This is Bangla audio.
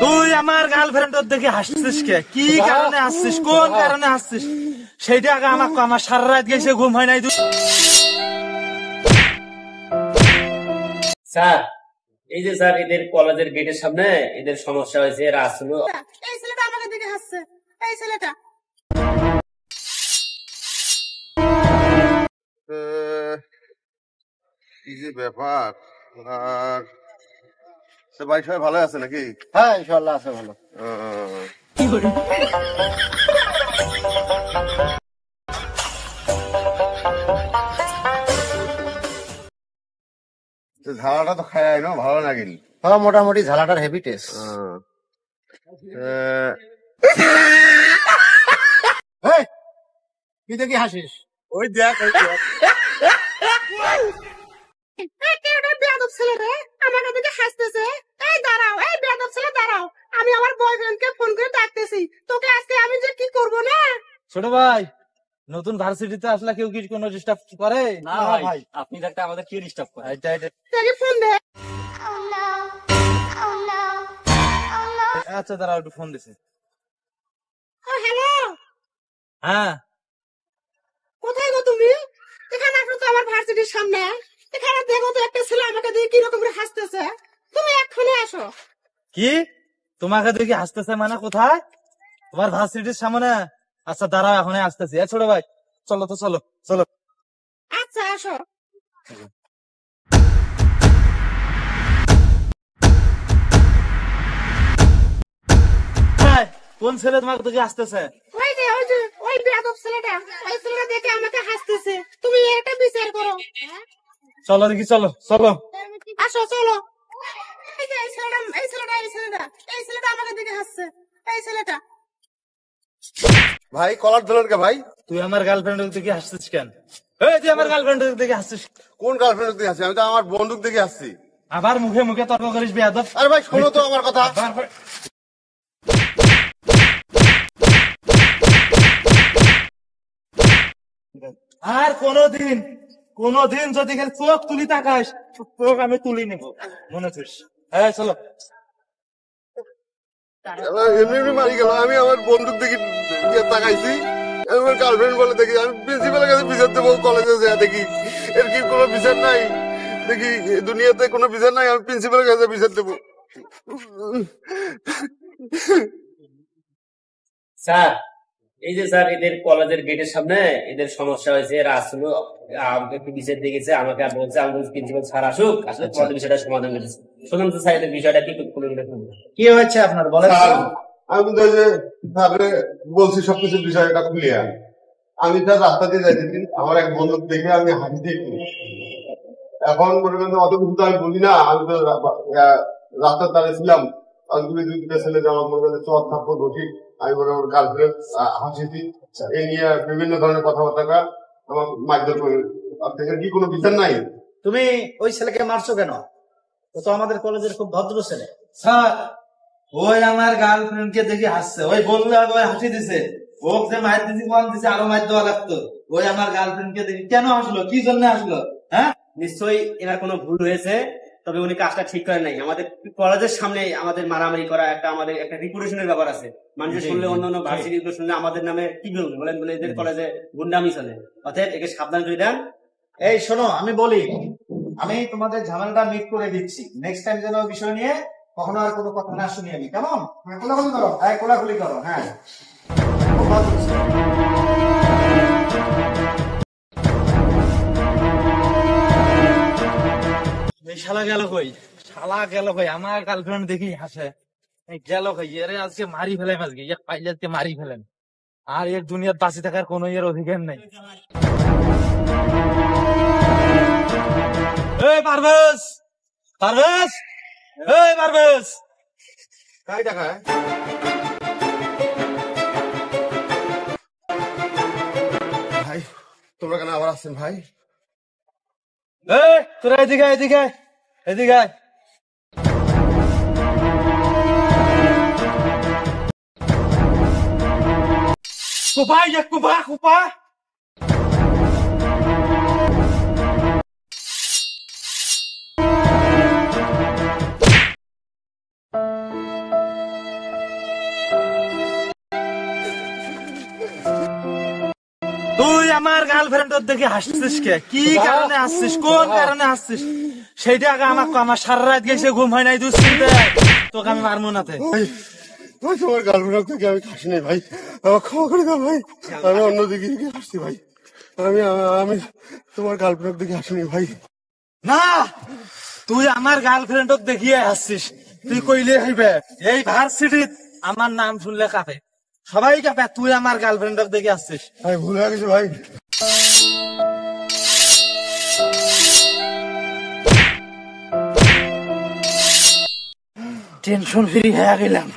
তুই আমার গার্লফ্রেন্ডের দেখে হাসছিস কে? কি কারণে হাসছিস? কোন কারণে হাসছিস? সেইটা আগে আমাকে, আমার সারা রাত গেছে, ঘুম হয় নাই। তুই স্যার, এই যে স্যার এদের কলেজের গেটের সামনে এদের সমস্যা হয়েছে, এরা আসলো। এই ছেলেটা আমাকে দেখে হাসছে, এই ছেলেটা। কি যে ব্যাপার। আর ভাই সবাই ভালো আছে নাকি? হ্যাঁ ইনশাল্লাহ আছে ভালো। ঝালাটা তো খাই না, ভালো লাগেনি। হ্যাঁ মোটামুটি ঝালাটার হেভি টেস্ট। কি দেখি হাসিস? ওই দেখ বেয়াদব ছেলে রে, আমাকে দেখে হাসতেছে। এই দাঁড়াও, এই বেয়াদব ছেলে দাঁড়াও, আমি আমার বয়ফ্রেন্ডকে ফোন করে ডাকতেছি। তোকে আজকে আমি যে কি করবো না। ছোট ভাই, নতুন ভার্সিটিতে আসলে কেউ কি কোনো ডিস্টার্ব করে? না ভাই, আপনি থাকতে আমাদের কি ডিস্টার্ব করে? তাকে ফোন দে। আচ্ছা দাঁড়াও, একটু ফোন দিছে। ও হ্যালো, হ্যাঁ কোথায় গো তুমি? এখানে আসো তো আমার ভার্সিটির সামনে। এখানে দেখো তো একটা ছেলে আমাকে দিয়ে কিরকম করে হাসতেছে। তুমি এক্ষুনি আসো। কি তোমাকে দেখি হাসতেছে? মানে কোথায়? তোমার ভার্সিটির সামনে? আচ্ছা দাঁড়াও, এখনই আসতেছি। ছোট ভাই চলো তো, চলো চলো। আচ্ছা আসো। কোন ছেলে তোমাকে দেখে আসতেছে? ওই যে ওই বেয়াদব ছেলেটা, ওই ছেলেটা দেখে আমাকে হাসতেছে। তুমি এটা বিচার করো। চলো দেখি, চলো চলো। আসো চলো। এই যে এই ছেলেটা আমাকে দেখে হাসছে, এই ছেলেটা। ভাই কলার ধরলেন কে ভাই? তুই আমার গার্লফ্রেন্ডের দেখে হাসছিস কেন? এই তুই আমার গার্লফ্রেন্ডের দেখে হাসছিস? কোন গার্লফ্রেন্ড দেখে আসছি? আমি তো আমার বন্দুক দেখে আসছি। আবার মুখে মুখে তর্ক করিস বেয়াদব। আরে ভাই শোনো তো আমার কথা। আর কোনদিন যদি চোখ তুলি তাকাস, চোখ আমি তুলি নেব, মনে করিস। হ্যাঁ চলো। এমনি এমনি মারি গেল। আমি আমার বন্দুক দেখি তাকাইছি, আমার গার্লফ্রেন্ড বলে দেখি। আমি প্রিন্সিপালের কাছে বিচার দেবো, কলেজে যা দেখি এর কি কোনো বিচার নাই? দেখি দুনিয়াতে কোনো বিচার নাই, আমি প্রিন্সিপালের কাছে বিচার দেবো। স্যার, এই যে স্যার এদের কলেজের গেটের সামনে এদের সমস্যা হয়েছে, এরা আসলো, আমাকে একটু বিচার দিয়ে গেছে, আমাকে বলছে, আমি প্রিন্সিপাল স্যার আসুক, আসলে তোমাদের বিষয়টা সমাধান করেছে। শুনুন তো স্যার, এদের বিষয়টা কি কি হয়েছে আপনার বলেন? আমি কিন্তু ওই যে ভাবে বলছি সবকিছু বিষয়টা ক্লিয়ার। আমি তার রাস্তা দিয়ে যাইতেছি, আমার এক বন্দুক দেখে আমি হাসি দেখি। এখন মনে করেন অত কিছু তো আমি বুঝি না। আমি তো রাস্তার দাঁড়িয়ে ছিলাম, দুইটা ছেলে আমার মনে করেন চর থাপ্পড় বসি। আমি মনে করেন গার্লফ্রেন্ড হাসিছি, এই নিয়ে বিভিন্ন ধরনের কথাবার্তা আমার মারধর করে। আপনাদের কি কোনো বিচার নাই? তুমি ওই ছেলেকে মারছো কেন? ও তো আমাদের কলেজের খুব ভদ্র ছেলে। স্যার, ওই আমার গার্লফ্রেন্ড কে দেখে হাসছে। ওই বললে ওই হাসি দিছে। ও যে মার দিছি, কম দিছে, আরো মার দেওয়া লাগতো। ওই আমার গার্লফ্রেন্ড কে দেখে কেন হাসলো? কি জন্য হাসলো? হ্যাঁ, নিশ্চয়ই এনার কোনো ভুল হয়েছে, তবে উনি কাজটা ঠিক করেন নাই। আমাদের কলেজের সামনে আমাদের মারামারি করা আমাদের একটা রিপুটেশনের ব্যাপার আছে। মানুষ শুনলে, অন্যান্য ভার্সিটি শুনলে আমাদের নামে কি বলবো বলেন? বলে এদের কলেজে গুন্ডামি চলে। অতএব একে সাবধান করে দেন। এই শোনো, আমি বলি, আমি তোমাদের ঝামেলাটা মিট করে দিচ্ছি। নেক্সট টাইম যেন ওই বিষয় নিয়ে কখনো আর কোনো কথা না শুনি আমি, কেমন? কোলাকুলি করো, হ্যাঁ কোলাকুলি করো। হ্যাঁ এই শালা গেল কই? আমার গার্লফ্রেন্ড দেখি হাসে। গেল কই? এর আজকে মারি ফেলেন, আজকে পাইলে আজকে মারি ফেলেন। আর এর দুনিয়ার বাঁচে থাকার কোনো এর অধিকার নেই। এই পারভেজ, এই পারভেজ, কাই দেখায়? ভাই তোমরা কেন আবার আসছেন ভাই? এই তোরা এদিকে এদিকে। কুপা আমার গার্লফ্রেন্ড দেখে হাসছিস কে? কি কারণে হাসছিস? কোন কারণে হাসছিস? সেইটা আগে আমাকে, আমার সারা রাত গেছে ঘুম হয় নাই দুশ্চিন্তায়, তোকে আমি মারবো নাতে। ভাই তোমার গার্লফ্রেন্ড থেকে আমি হাসি নাই ভাই, আমার ক্ষমা করে দাও ভাই, আমি অন্যদিকে হাসছি ভাই, আমি তোমার গার্লফ্রেন্ড থেকে হাসিনি ভাই। না, তুই আমার গার্লফ্রেন্ড দেখিয়ে হাসছিস। তুই কইলে হইবে এই ভার্সিটিত আমার নাম শুনলে কাঁপে, সবাই কাঁপে, তুই আমার গার্লফ্রেন্ড দেখে আসছিস। ভাই ভুল হয়ে গেছে ভাই। টেনশন ফ্রি হয়ে গেলাম।